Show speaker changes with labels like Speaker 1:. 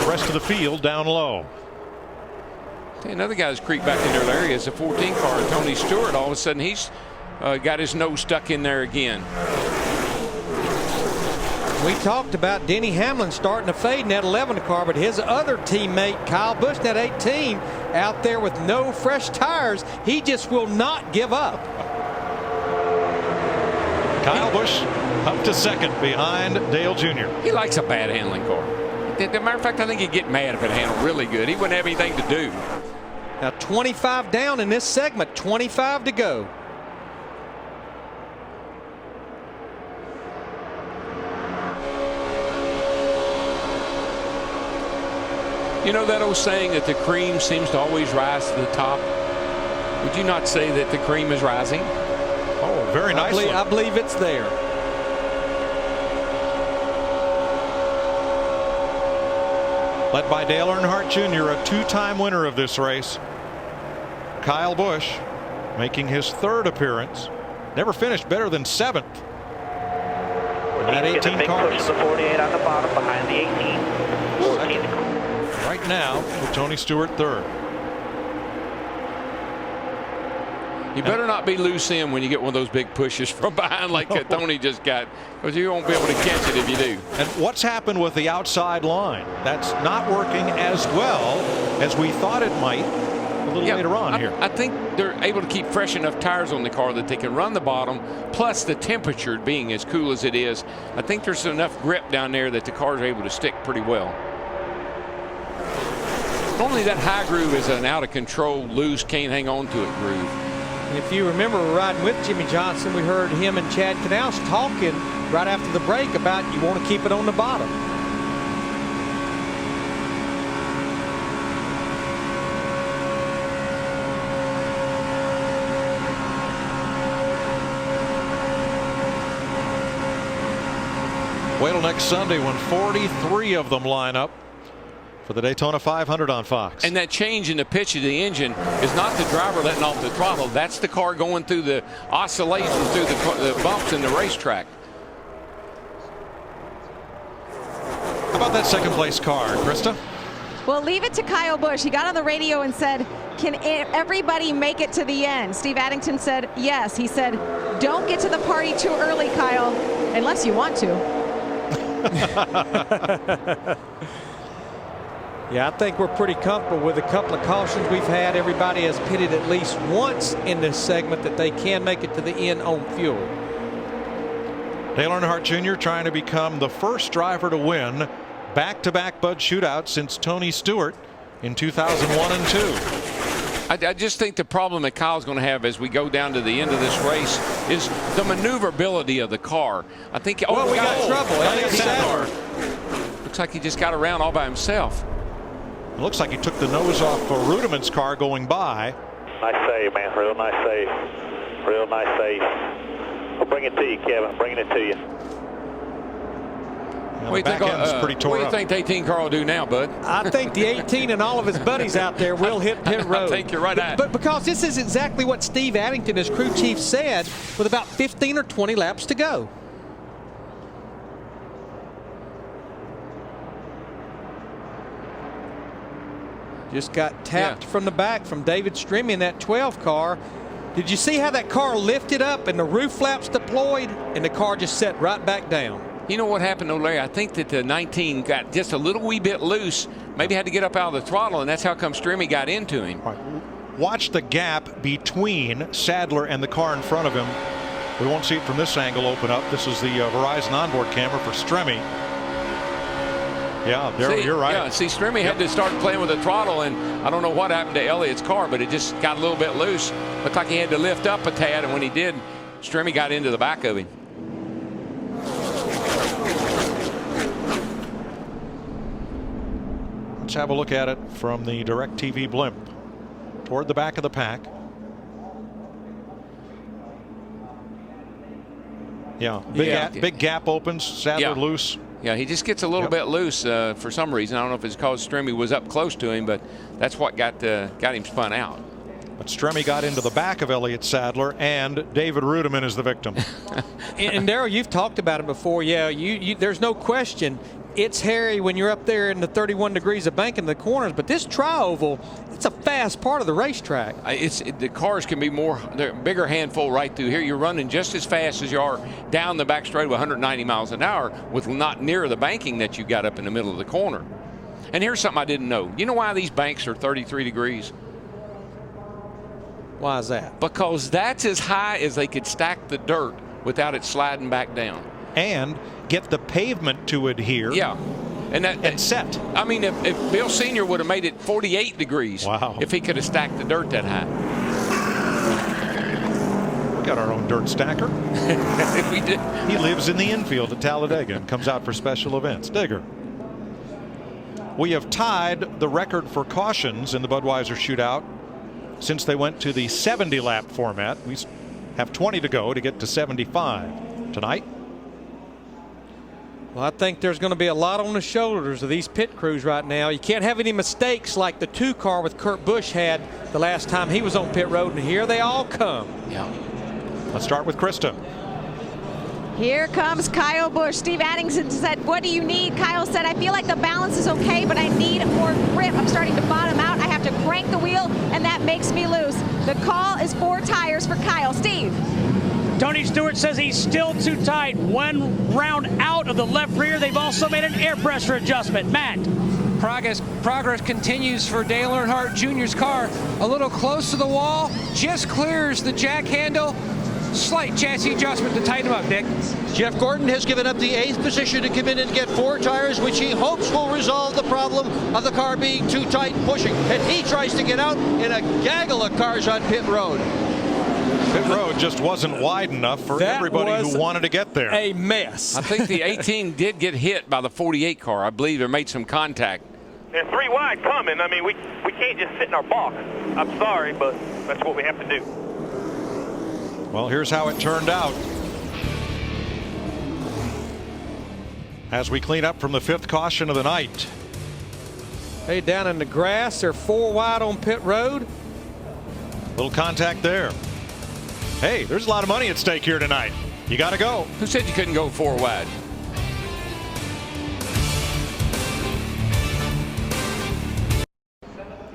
Speaker 1: rest of the field down low.
Speaker 2: Another guy's creeped back into their area is a 14 car, Tony Stewart. All of a sudden, he's got his nose stuck in there again.
Speaker 3: We talked about Denny Hamlin starting to fade in that 11 car, but his other teammate, Kyle Busch, in that 18, out there with no fresh tires, he just will not give up.
Speaker 1: Kyle Busch up to second behind Dale Jr.
Speaker 2: He likes a bad handling car. As a matter of fact, I think he'd get mad if it handled really good. He wouldn't have anything to do.
Speaker 3: Now 25 down in this segment, 25 to go.
Speaker 2: You know that old saying that the cream seems to always rise to the top? Would you not say that the cream is rising?
Speaker 1: Oh, very nicely.
Speaker 3: I believe it's there.
Speaker 1: Led by Dale Earnhardt Jr., a two-time winner of this race. Kyle Busch making his third appearance. Never finished better than 7th. And that 18 car.
Speaker 4: Push the 48 on the bottom behind the 18. 14.
Speaker 1: Right now with Tony Stewart third.
Speaker 2: You better not be loose in when you get one of those big pushes from behind like Tony just got, because you won't be able to catch it if you do.
Speaker 1: And what's happened with the outside line? That's not working as well as we thought it might a little later on here.
Speaker 2: I think they're able to keep fresh enough tires on the car that they can run the bottom, plus the temperature being as cool as it is. I think there's enough grip down there that the cars are able to stick pretty well. Normally that high groove is an out of control, loose, can't hang on to it groove.
Speaker 3: And if you remember riding with Jimmy Johnson, we heard him and Chad Knaus talking right after the break about you want to keep it on the bottom.
Speaker 1: Wait till next Sunday when 43 of them line up for the Daytona 500 on Fox.
Speaker 2: And that change in the pitch of the engine is not the driver letting off the throttle. That's the car going through the oscillations through the bumps in the racetrack.
Speaker 1: How about that second place car, Krista?
Speaker 5: Well, leave it to Kyle Busch. He got on the radio and said, can everybody make it to the end? Steve Addington said yes. He said, don't get to the party too early, Kyle, unless you want to.
Speaker 3: Yeah, I think we're pretty comfortable with a couple of cautions we've had. Everybody has pitted at least once in this segment that they can make it to the end on fuel.
Speaker 1: Dale Earnhardt Jr. trying to become the first driver to win back-to-back Bud Shootout since Tony Stewart in 2001 and 2.
Speaker 2: I just think the problem that Kyle's going to have as we go down to the end of this race is the maneuverability of the car. I think.
Speaker 3: Well, we got trouble. Elliott Sadler.
Speaker 2: Looks like he just got around all by himself.
Speaker 1: It looks like he took the nose off of Rudiman's car going by.
Speaker 4: Nice save, man. Real nice save. Real nice save. We'll bring it to you, Kevin. Bringing it to you.
Speaker 1: What do you
Speaker 2: think the 18 car will do now, Bud?
Speaker 3: I think the 18 and all of his buddies out there will hit pit road.
Speaker 2: I think you're right.
Speaker 3: But because this is exactly what Steve Addington, as crew chief, said with about 15 or 20 laps to go. Just got tapped from the back from David Stremme in that 12 car. Did you see how that car lifted up and the roof flaps deployed and the car just set right back down?
Speaker 2: You know what happened, Larry? I think that the 19 got just a little wee bit loose. Maybe had to get up out of the throttle, and that's how come Stremme got into him.
Speaker 1: Right. Watch the gap between Sadler and the car in front of him. We won't see it from this angle open up. This is the Verizon onboard camera for Stremme. Yeah, you're right.
Speaker 2: Yeah, see, Stremme had to start playing with the throttle, and I don't know what happened to Elliott's car, but it just got a little bit loose. Looked like he had to lift up a tad, and when he did, Stremme got into the back of him.
Speaker 1: Let's have a look at it from the DirecTV blimp toward the back of the pack. Yeah, big gap opens. Sadler loose.
Speaker 2: Yeah, he just gets a little bit loose for some reason. I don't know if it's because Stremme was up close to him, but that's what got him spun out.
Speaker 1: But Stremme got into the back of Elliott Sadler, and David Rudiman is the victim.
Speaker 3: And Darrell, you've talked about it before. Yeah, there's no question. it's hairy when you're up there in the 31 degrees of banking the corners, but this tri-oval, it's a fast part of the racetrack.
Speaker 2: The cars can be they're a bigger handful right through here. You're running just as fast as you are down the back straight with 190 miles an hour with not near the banking that you got up in the middle of the corner. And here's something I didn't know. You know why these banks are 33 degrees?
Speaker 3: Why is that?
Speaker 2: Because that's as high as they could stack the dirt without it sliding back down.
Speaker 1: And get the pavement to adhere.
Speaker 2: Yeah. And
Speaker 1: set.
Speaker 2: I mean, if Bill Sr. would have made it 48 degrees,
Speaker 1: wow,
Speaker 2: if he could have stacked the dirt that high.
Speaker 1: We got our own dirt stacker.
Speaker 2: We did.
Speaker 1: He lives in the infield at Talladega and comes out for special events. Digger. We have tied the record for cautions in the Budweiser Shootout since they went to the 70-lap format. We have 20 to go to get to 75 tonight.
Speaker 3: Well, I think there's going to be a lot on the shoulders of these pit crews right now. You can't have any mistakes like the 2 car with Kurt Busch had the last time he was on pit road, and here they all come.
Speaker 2: Yeah.
Speaker 1: Let's start with Krista.
Speaker 5: Here comes Kyle Busch. Steve Addington said, what do you need? Kyle said, I feel like the balance is okay, but I need more grip. I'm starting to bottom out. I have to crank the wheel, and that makes me loose. The call is 4 tires for Kyle. Steve.
Speaker 6: Tony Stewart says he's still too tight. 1 round out of the left rear. They've also made an air pressure adjustment. Matt.
Speaker 7: Progress continues for Dale Earnhardt Jr.'s car. A little close to the wall. Just clears the jack handle. Slight chassis adjustment to tighten him up, Dick.
Speaker 8: Jeff Gordon has given up the 8th position to come in and get 4 tires, which he hopes will resolve the problem of the car being too tight and pushing. And he tries to get out in a gaggle of cars on pit road.
Speaker 1: Pit road just wasn't wide enough for everybody who wanted to get there.
Speaker 3: A mess.
Speaker 2: I think the 18 did get hit by the 48 car. I believe they made some contact.
Speaker 4: There's 3 wide coming. I mean, we can't just sit in our box. I'm sorry, but that's what we have to do.
Speaker 1: Well, here's how it turned out. As we clean up from the 5th caution of the night.
Speaker 3: Hey, down in the grass, they're 4 wide on pit road.
Speaker 1: Little contact there. Hey, there's a lot of money at stake here tonight. You got to go.
Speaker 2: Who said you couldn't go 4 wide?